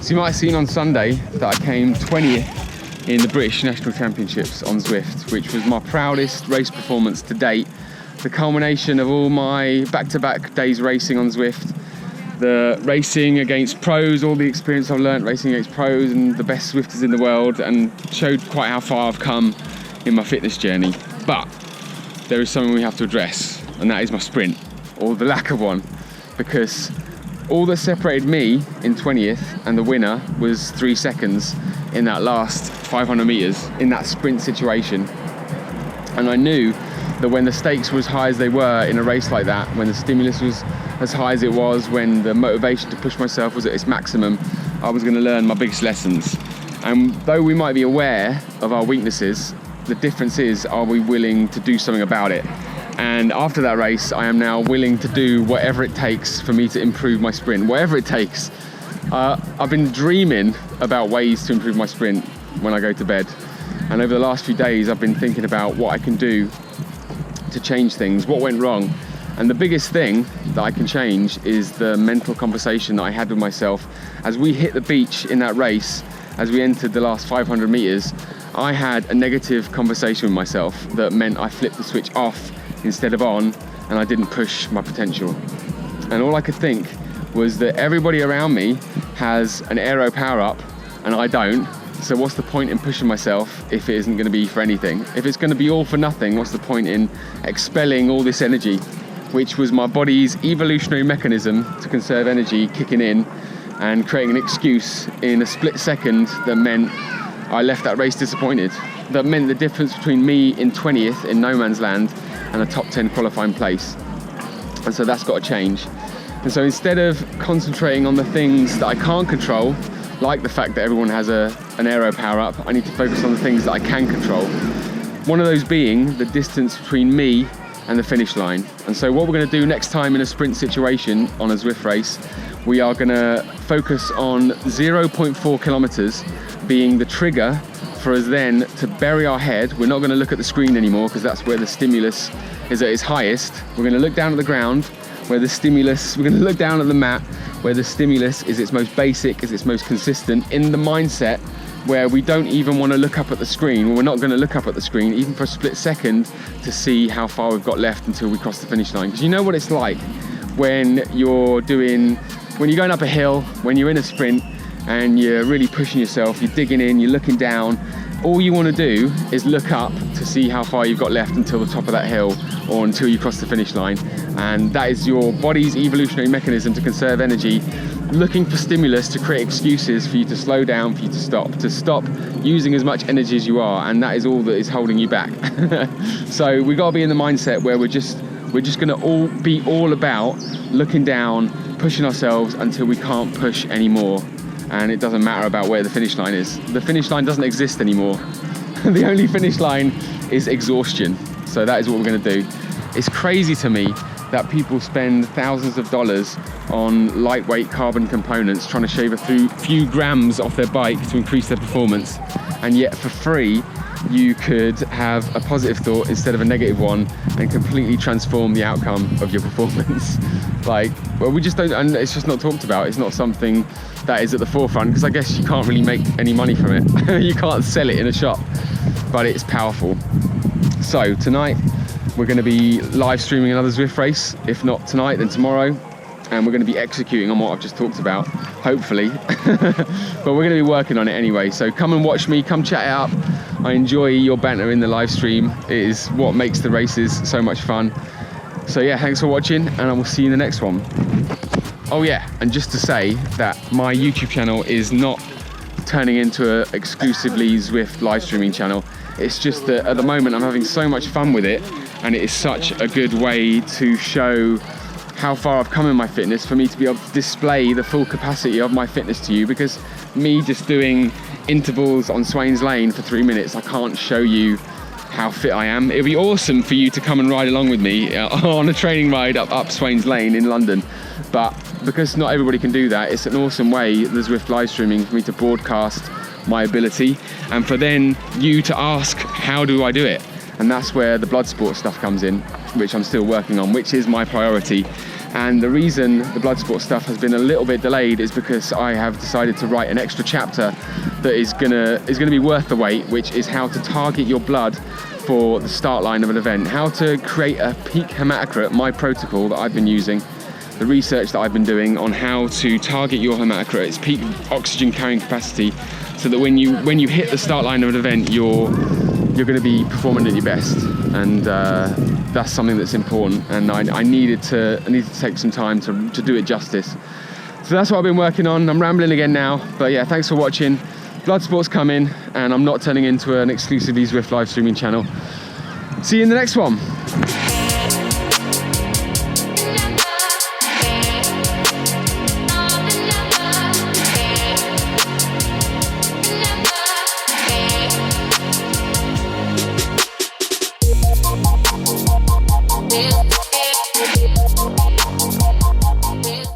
So you might have seen on Sunday that I came 20th in the British National Championships on Zwift, which was my proudest race performance to date. The culmination of all my back-to-back days racing on Zwift, the racing against pros, all the experience I've learned racing against pros and the best Zwifters in the world, and showed quite how far I've come in my fitness journey. But there is something we have to address, and that is my sprint, or the lack of one, because all that separated me in 20th and the winner was 3 seconds in that last 500 meters in that sprint situation. And I knew that when the stakes were as high as they were in a race like that, when the stimulus was as high as it was, when the motivation to push myself was at its maximum, I was going to learn my biggest lessons. And though we might be aware of our weaknesses, the difference is, are we willing to do something about it? And after that race, I am now willing to do whatever it takes for me to improve my sprint, whatever it takes. I've been dreaming about ways to improve my sprint when I go to bed. And over the last few days, I've been thinking about what I can do to change things, what went wrong. And the biggest thing that I can change is the mental conversation that I had with myself. As we hit the beach in that race, as we entered the last 500 meters, I had a negative conversation with myself that meant I flipped the switch off instead of on, and I didn't push my potential. And all I could think was that everybody around me has an aero power up and I don't. So what's the point in pushing myself if it isn't going to be for anything? If it's going to be all for nothing, what's the point in expelling all this energy, which was my body's evolutionary mechanism to conserve energy kicking in and creating an excuse in a split second that meant I left that race disappointed. That meant the difference between me in 20th in no man's land and a top 10 qualifying place. And so that's got to change. And so instead of concentrating on the things that I can't control, like the fact that everyone has an aero power up, I need to focus on the things that I can control. One of those being the distance between me and the finish line. And so what we're going to do next time in a sprint situation on a Zwift race, we are going to focus on 0.4 kilometers being the trigger for us then to bury our head. We're not going to look at the screen anymore because that's where the stimulus is at its highest. We're going to look down at the ground where the stimulus, we're going to look down at the mat where the stimulus is its most basic, is its most consistent, in the mindset where we don't even want to look up at the screen. We're not going to look up at the screen even for a split second to see how far we've got left until we cross the finish line. Because you know what it's like when you're going up a hill, when you're in a sprint and you're really pushing yourself, you're digging in, you're looking down. All you want to do is look up to see how far you've got left until the top of that hill or until you cross the finish line. And that is your body's evolutionary mechanism to conserve energy, looking for stimulus to create excuses for you to slow down, for you to stop using as much energy as you are, and that is all that is holding you back. So we got to be in the mindset where we're just going to be all about looking down, pushing ourselves until we can't push anymore. And it doesn't matter about where the finish line is. The finish line doesn't exist anymore. The only finish line is exhaustion. So that is what we're going to do. It's crazy to me that people spend thousands of dollars on lightweight carbon components trying to shave a few grams off their bike to increase their performance, and yet for free you could have a positive thought instead of a negative one and completely transform the outcome of your performance. We just don't, and it's just not talked about. It's not something that is at the forefront because I guess you can't really make any money from it. You can't sell it in a shop, but it's powerful. So tonight we're going to be live streaming another Zwift race. If not tonight, then tomorrow. And we're going to be executing on what I've just talked about, hopefully. But we're going to be working on it anyway. So come and watch me, come chat it up. I enjoy your banter in the live stream. It is what makes the races so much fun. So yeah, thanks for watching, and I will see you in the next one. Oh yeah, and just to say that my YouTube channel is not turning into an exclusively Zwift live streaming channel. It's just that at the moment I'm having so much fun with it, and it is such a good way to show how far I've come in my fitness, for me to be able to display the full capacity of my fitness to you, because me just doing intervals on Swains Lane for 3 minutes, I can't show you how fit I am. It'd be awesome for you to come and ride along with me on a training ride up Swains Lane in London, but because not everybody can do that, it's an awesome way, the Zwift live streaming, for me to broadcast my ability and for then you to ask, how do I do it? And that's where the blood sport stuff comes in, which I'm still working on, which is my priority. And the reason the blood sport stuff has been a little bit delayed is because I have decided to write an extra chapter that is gonna be worth the wait, which is how to target your blood for the start line of an event, how to create a peak hematocrit, my protocol that I've been using, the research that I've been doing on how to target your hematocrit, its peak oxygen carrying capacity, so that when you hit the start line of an event, you're going to be performing at your best. And that's something that's important, and I needed to take some time to do it justice. So that's what I've been working on. I'm rambling again now, but yeah, thanks for watching. Bloodsport's coming, and I'm not turning into an exclusively Zwift live streaming channel. See you in the next one. Yeah.